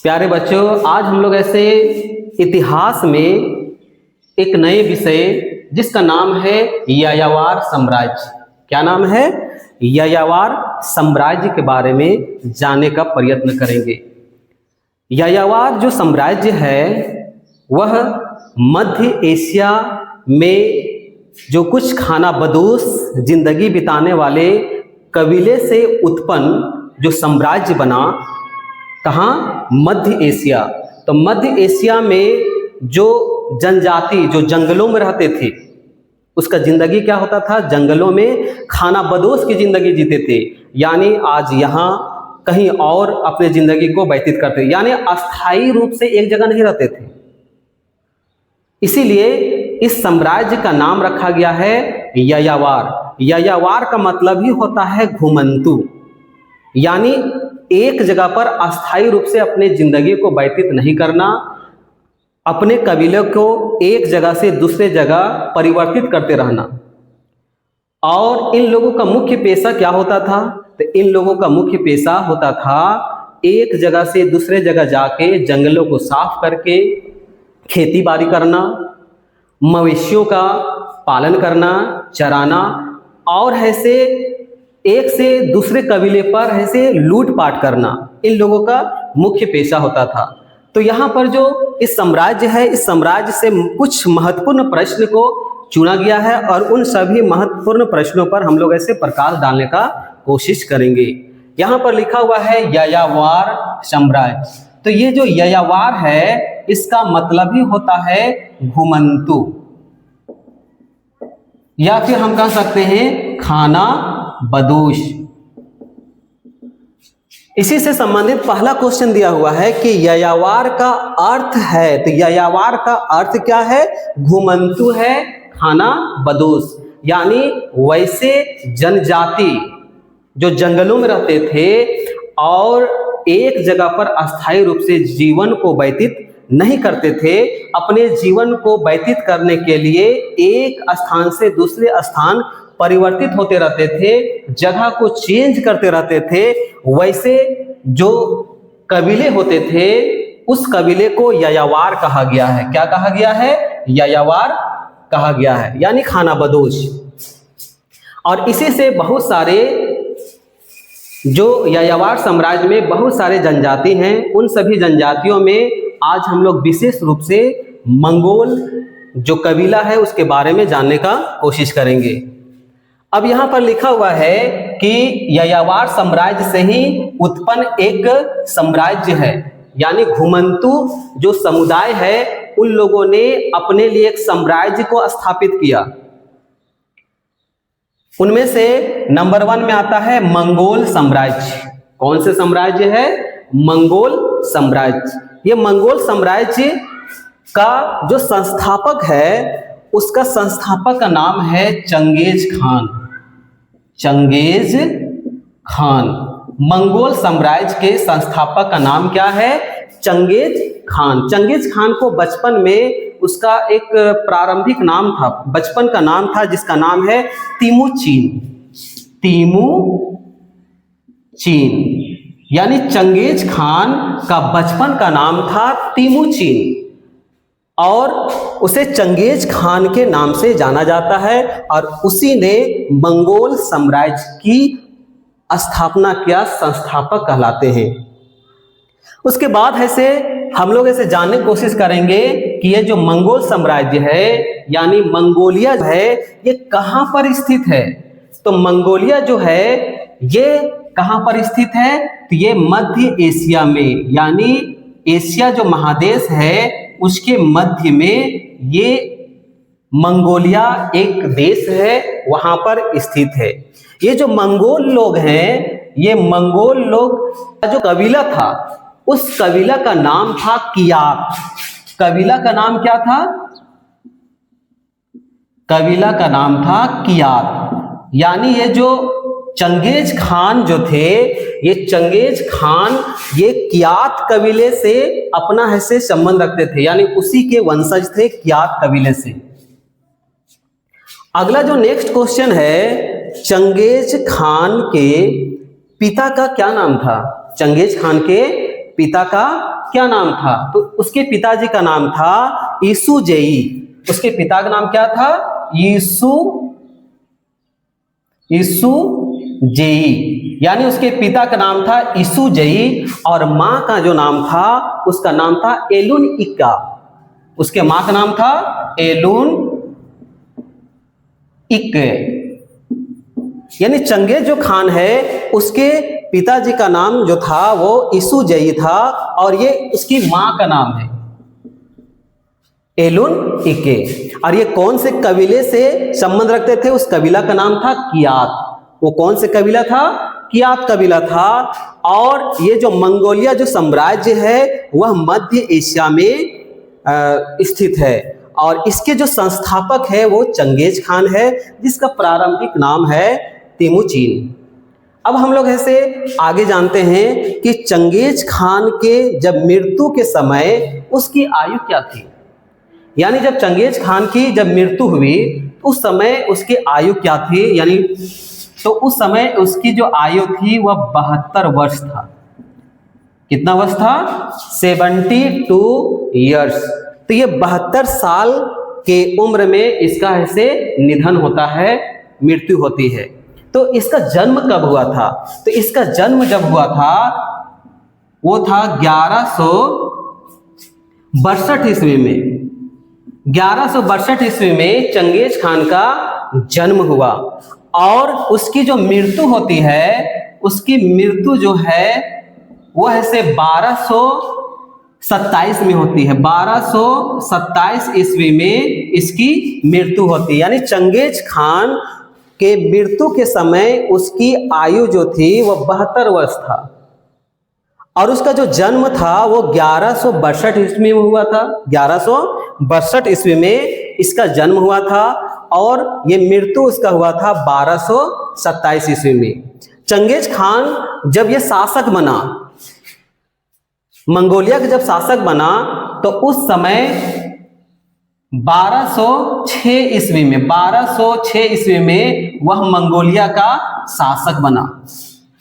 प्यारे बच्चों, आज हम लोग ऐसे इतिहास में एक नए विषय जिसका नाम है यायावर साम्राज्य। क्या नाम है? यायावर साम्राज्य के बारे में जानने का प्रयत्न करेंगे। यायावर जो साम्राज्य है वह मध्य एशिया में जो कुछ खानाबदोश जिंदगी बिताने वाले कबीले से उत्पन्न जो साम्राज्य बना, कहाँ? मध्य एशिया। तो मध्य एशिया में जो जनजाति जो जंगलों में रहते थे उसका जिंदगी क्या होता था? जंगलों में खानाबदोश की जिंदगी जीते थे, यानी आज यहाँ कहीं और अपने जिंदगी को व्यतीत करते, यानी अस्थायी रूप से एक जगह नहीं रहते थे। इसीलिए इस साम्राज्य का नाम रखा गया है यायावर। यायावर का मतलब ही होता है घुमंतु, यानी एक जगह पर अस्थायी रूप से अपने जिंदगी को व्यतीत नहीं करना, अपने कबीले को एक जगह से दूसरे जगह परिवर्तित करते रहना। और इन लोगों का मुख्य पेशा क्या होता था? तो इन लोगों का मुख्य पेशा होता था एक जगह से दूसरे जगह जाके जंगलों को साफ करके खेती बाड़ी करना, मवेशियों का पालन करना, चराना, और ऐसे एक से दूसरे कबीले पर ऐसे लूटपाट करना इन लोगों का मुख्य पेशा होता था। तो यहाँ पर जो इस साम्राज्य है, इस साम्राज्य से कुछ महत्वपूर्ण प्रश्न को चुना गया है और उन सभी महत्वपूर्ण प्रश्नों पर हम लोग ऐसे प्रकाश डालने का कोशिश करेंगे। यहाँ पर लिखा हुआ है यायावर साम्राज्य। तो ये जो यायावर है इसका मतलब ही होता है घुमंतु, या फिर हम कह सकते हैं खानाबदोश। इसी से संबंधित पहला क्वेश्चन दिया हुआ है कि यायावर का अर्थ है, तो यायावर का अर्थ क्या है? घुमंतु है, खानाबदोश, यानी वैसे जनजाति जो जंगलों में रहते थे और एक जगह पर अस्थायी रूप से जीवन को व्यतीत नहीं करते थे, अपने जीवन को व्यतीत करने के लिए एक स्थान से दूसरे स्थान परिवर्तित होते रहते थे, जगह को चेंज करते रहते थे। वैसे जो कबीले होते थे उस कबीले को यायावर कहा गया है। क्या कहा गया है? यायावर कहा गया है, यानी खानाबदोश। और इसी से बहुत सारे जो यायावर साम्राज्य में बहुत सारे जनजाति हैं, उन सभी जनजातियों में आज हम लोग विशेष रूप से मंगोल जो कबीला है उसके बारे में जानने का कोशिश करेंगे। अब यहाँ पर लिखा हुआ है कि यायावर साम्राज्य से ही उत्पन्न एक साम्राज्य है, यानी घुमंतु जो समुदाय है उन लोगों ने अपने लिए एक साम्राज्य को स्थापित किया। उनमें से नंबर 1 में आता है मंगोल साम्राज्य। कौन से साम्राज्य है? मंगोल साम्राज्य। ये मंगोल साम्राज्य का जो संस्थापक है उसका संस्थापक का नाम है Genghis Khan. Genghis Khan. Mongol साम्राज्य के संस्थापक का नाम क्या है? Genghis Khan. चंगेज खान को बचपन में उसका एक प्रारंभिक नाम था, बचपन का नाम था जिसका नाम है तिमुचिन। तिमुचिन, यानी चंगेज खान का बचपन का नाम था तिमुचिन और उसे चंगेज खान के नाम से जाना जाता है और उसी ने मंगोल साम्राज्य की स्थापना किया, संस्थापक कहलाते हैं। उसके बाद ऐसे हम लोग ऐसे जानने की कोशिश करेंगे कि ये जो मंगोल साम्राज्य है यानी मंगोलिया है ये कहाँ पर स्थित है। तो मंगोलिया जो है ये कहाँ पर स्थित है? तो ये मध्य एशिया में, यानी एशिया जो महादेश है उसके मध्य में ये मंगोलिया एक देश है, वहां पर स्थित है। ये जो मंगोल लोग हैं, ये मंगोल लोग का जो कबीला था उस कबीला का नाम था कियात। कबीला का नाम क्या था? कबीला का नाम था कियात। यानी ये जो चंगेज खान जो थे, ये चंगेज खान ये कियात कबीले से अपना ऐसे संबंध रखते थे, यानी उसी के वंशज थे कियात कबीले से। अगला जो नेक्स्ट क्वेश्चन है, चंगेज खान के पिता का क्या नाम था? चंगेज खान के पिता का क्या नाम था? तो उसके पिताजी का नाम था यीशुजेई। उसके पिता का नाम क्या था? यीशुजेई, यानी उसके पिता का नाम था यीशुजेई और माँ का जो नाम था उसका नाम था एलुनिका। उसके माँ का नाम था एलुनिक। यानी चंगेज जो खान है उसके पिताजी का नाम जो था वो यीशुजेई था और ये उसकी माँ का नाम है एलुनिके। और ये कौन से कबीले से संबंध रखते थे? उस कबीला का नाम था कियात। वो कौन से कबीला था? कियात कबीला था। और ये जो मंगोलिया जो साम्राज्य है वह मध्य एशिया में स्थित है और इसके जो संस्थापक है वो चंगेज खान है, जिसका प्रारंभिक नाम है तिमुचिन। अब हम लोग ऐसे आगे जानते हैं कि चंगेज खान के जब मृत्यु के समय उसकी आयु क्या थी। यानी जब चंगेज खान की जब मृत्यु हुई उस समय उसकी आयु क्या थी? यानी तो उस समय उसकी जो आयु थी वह 72 वर्ष था। कितना वर्ष था? 72 ईयर्स। तो ये 72 साल के उम्र में इसका ऐसे निधन होता है, मृत्यु होती है। तो इसका जन्म कब हुआ था? तो इसका जन्म जब हुआ था वो था 1162 ईस्वी में। 1162 ईस्वी में चंगेज खान का जन्म हुआ और उसकी जो मृत्यु होती है उसकी मृत्यु जो है वह ऐसे 1227 में होती है। 1227 ईस्वी में इसकी मृत्यु होती है। यानी चंगेज खान के मृत्यु के समय उसकी आयु जो थी वह 72 वर्ष था और उसका जो जन्म था वो 1162 ईस्वी में हुआ था। 1162 ईस्वी में इसका जन्म हुआ था और ये मृत्यु उसका हुआ था 1227 ईस्वी में। चंगेज खान जब ये शासक बना, मंगोलिया का जब शासक बना तो उस समय 1206 ईस्वी में 1206 ईस्वी में वह मंगोलिया का शासक बना।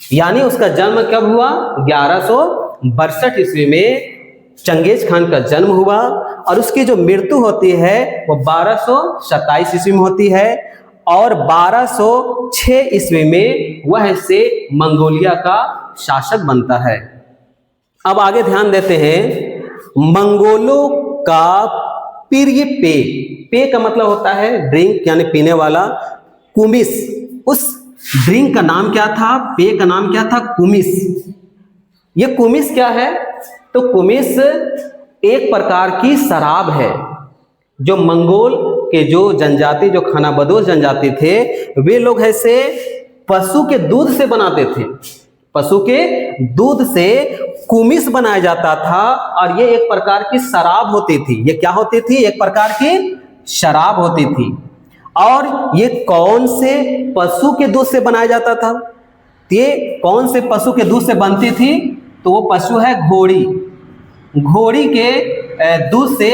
यानी उसका जन्म कब हुआ? 1162 ईस्वी में चंगेज खान का जन्म हुआ और उसकी जो मृत्यु होती है वो 1227 ईस्वी में होती है और 1206 ईस्वी में वह से मंगोलिया का शासक बनता है। अब आगे ध्यान देते हैं, मंगोलों का प्रिय पेय, पेय का मतलब होता है ड्रिंक यानी पीने वाला, कुमिस। उस ड्रिंक का नाम क्या था? पेय का नाम क्या था? कुमिस। ये कुमिस क्या है? तो कुमिस एक प्रकार की शराब है जो मंगोल के जो जनजाति, जो खानाबदोश जनजाति थे, वे लोग ऐसे पशु के दूध से बनाते थे। पशु के दूध से कुमिस बनाया जाता था और ये एक प्रकार की शराब होती थी। ये क्या होती थी? एक प्रकार की शराब होती थी। और ये कौन से पशु के दूध से बनाया जाता था? ये कौन से पशु के दूध से बनती थी? तो वो पशु है घोड़ी। घोड़ी के दूध से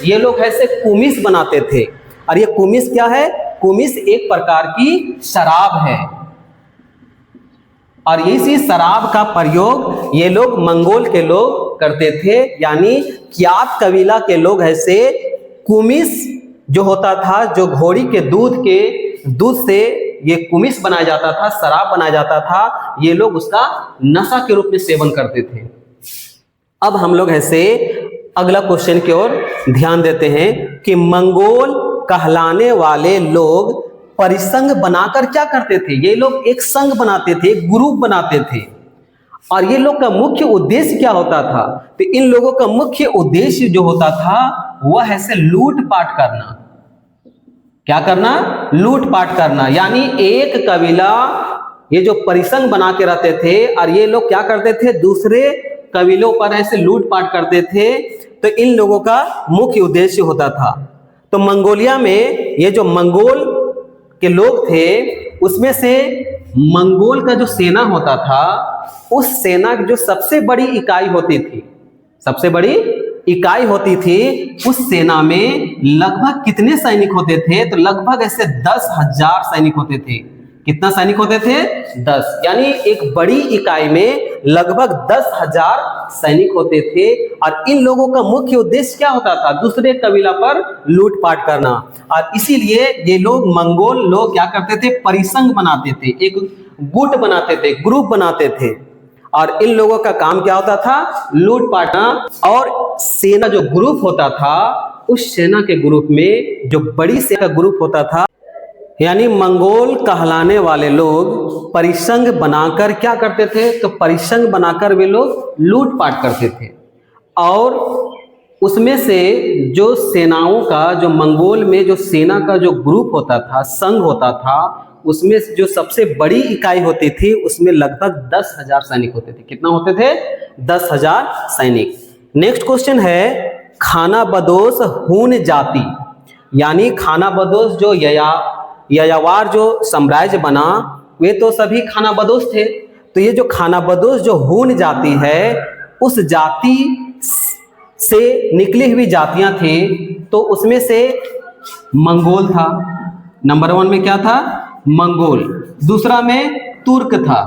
ये लोग ऐसे कुमिस बनाते थे। और ये कुमिस क्या है? कुमिस एक प्रकार की शराब है और इसी शराब का प्रयोग ये लोग मंगोल के लोग करते थे। यानी कियात कबीला के लोग ऐसे कुमिस जो होता था, जो घोड़ी के दूध से ये कुमिस बनाया जाता था, शराब बनाया जाता था, ये लोग उसका नशा के रूप में सेवन करते थे। अब हम लोग ऐसे अगला क्वेश्चन की ओर ध्यान देते हैं कि मंगोल कहलाने वाले लोग परिसंघ बनाकर क्या करते थे? ये लोग एक संघ बनाते थे, एक ग्रुप बनाते थे और ये लोग का मुख्य उद्देश्य क्या होता था? तो इन लोगों का मुख्य उद्देश्य जो होता था वह ऐसे लूटपाट करना। क्या करना? लूटपाट करना। यानी एक कबीला ये जो परिसंघ बना के रहते थे और ये लोग क्या करते थे? दूसरे कबीलों पर ऐसे लूटपाट करते थे। तो इन लोगों का मुख्य उद्देश्य होता था। तो मंगोलिया में ये जो मंगोल के लोग थे उसमें से मंगोल का जो सेना होता था, उस सेना की जो सबसे बड़ी इकाई होती थी, सबसे बड़ी इकाई होती थी, उस सेना में लगभग कितने सैनिक होते थे? तो लगभग ऐसे 10,000 सैनिक होते थे। कितना सैनिक होते थे? 10। यानी एक बड़ी इकाई में लगभग 10,000 सैनिक होते थे। और इन लोगों का मुख्य उद्देश्य क्या होता था? दूसरे कबीला पर लूटपाट करना। और इसीलिए ये लोग, मंगोल लोग क्या करते थे? परिसंघ बनाते थे, एक गुट बनाते थे, ग्रुप बनाते थे। और इन लोगों का काम क्या होता था? लूटपाटना। और सेना जो ग्रुप होता था, उस सेना के ग्रुप में जो बड़ी सेना का ग्रुप होता था, यानी मंगोल कहलाने वाले लोग परिसंघ बनाकर क्या करते थे? तो परिसंघ बनाकर वे लोग लूटपाट करते थे। और उसमें से जो सेनाओं का, जो मंगोल में जो सेना का जो ग्रुप होता था, संघ होता था, उसमें जो सबसे बड़ी इकाई होती थी, उसमें लगभग 10,000 सैनिक होते थे। कितना होते थे? 10,000 सैनिक। नेक्स्ट क्वेश्चन है, खाना बदोश हून जाति, यानी खाना बदोश जो यायावर जो साम्राज्य बना, वे तो सभी खाना बदोश थे। तो ये जो खाना बदोश जो हून जाति है, उस जाति से निकली हुई जातियां थी। तो उसमें से मंगोल था, नंबर 1 में क्या था? मंगोल। दूसरा में तुर्क था।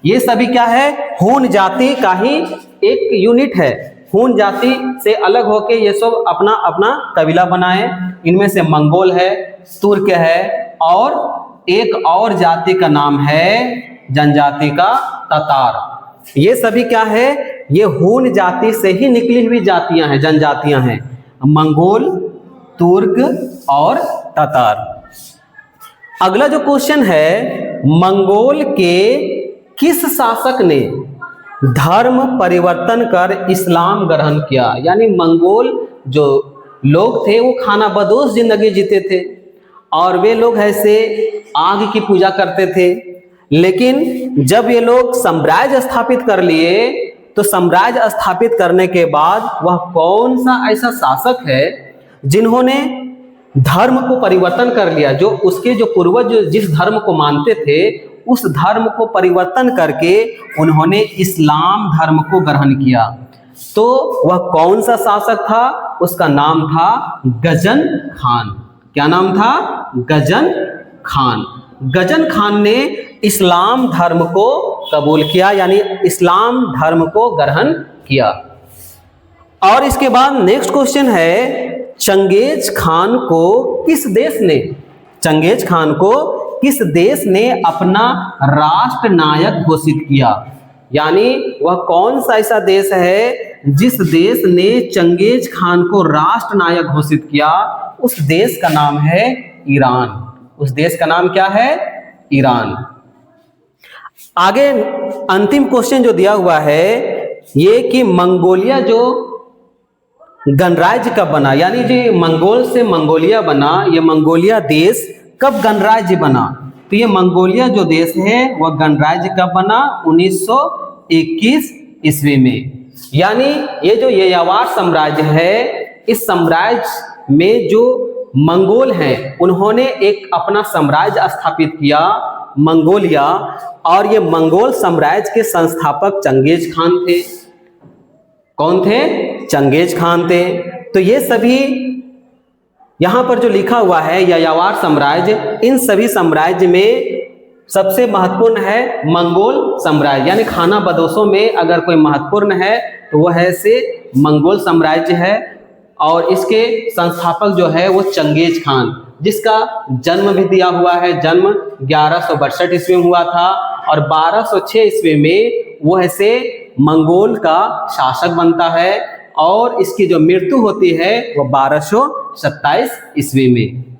ये सभी क्या है? हून जाति का ही एक यूनिट है। हून जाति से अलग होके ये सब अपना अपना कबीला बनाए। इनमें से मंगोल है, तुर्क है, और एक और जाति का नाम है जनजाति का तातार। ये सभी क्या है? ये हून जाति से ही निकली हुई जातियां हैं, जनजातियां हैं, मंगोल, तुर्क और तातार। अगला जो क्वेश्चन है, मंगोल के किस शासक ने धर्म परिवर्तन कर इस्लाम ग्रहण किया? यानी मंगोल जो लोग थे वो खाना बदोश जिंदगी जीते थे, और वे लोग ऐसे आग की पूजा करते थे। लेकिन जब ये लोग साम्राज्य स्थापित कर लिए, तो साम्राज्य स्थापित करने के बाद वह कौन सा ऐसा शासक है जिन्होंने धर्म को परिवर्तन कर लिया? जो उसके जो पूर्वज जिस धर्म को मानते थे, उस धर्म को परिवर्तन करके उन्होंने इस्लाम धर्म को ग्रहण किया। तो वह कौन सा शासक था? उसका नाम था गजन खान। क्या नाम था? गजन खान। गजन खान ने इस्लाम धर्म को कबूल किया, यानी इस्लाम धर्म को ग्रहण किया। और इसके बाद नेक्स्ट क्वेश्चन है, चंगेज खान को किस देश ने, चंगेज खान को किस देश ने अपना राष्ट्र नायक घोषित किया? यानी वह कौन सा ऐसा देश है जिस देश ने चंगेज खान को राष्ट्र नायक घोषित किया? उस देश का नाम है ईरान। उस देश का नाम क्या है? ईरान। आगे अंतिम क्वेश्चन जो दिया हुआ है ये कि मंगोलिया जो गणराज्य कब बना, यानी जो मंगोल से मंगोलिया बना, ये मंगोलिया देश कब गणराज्य बना? तो ये मंगोलिया जो देश है वह गणराज्य कब बना? 1921 ईस्वी में। यानी ये जो यायावर साम्राज्य है, इस साम्राज्य में जो मंगोल हैं उन्होंने एक अपना साम्राज्य स्थापित किया, मंगोलिया। और ये मंगोल साम्राज्य के संस्थापक चंगेज खान थे। कौन थे? चंगेज खान थे। तो ये सभी यहाँ पर जो लिखा हुआ है यायावर साम्राज्य, इन सभी साम्राज्य में सबसे महत्वपूर्ण है मंगोल साम्राज्य। यानी खाना बदोशों में अगर कोई महत्वपूर्ण है तो वह है से मंगोल साम्राज्य है। और इसके संस्थापक जो है वो चंगेज खान, जिसका जन्म भी दिया हुआ है। जन्म 1162 ईस्वी में हुआ था और 1206 ईस्वी में वो ऐसे मंगोल का शासक बनता है। और इसकी जो मृत्यु होती है वो 1227 ईस्वी में।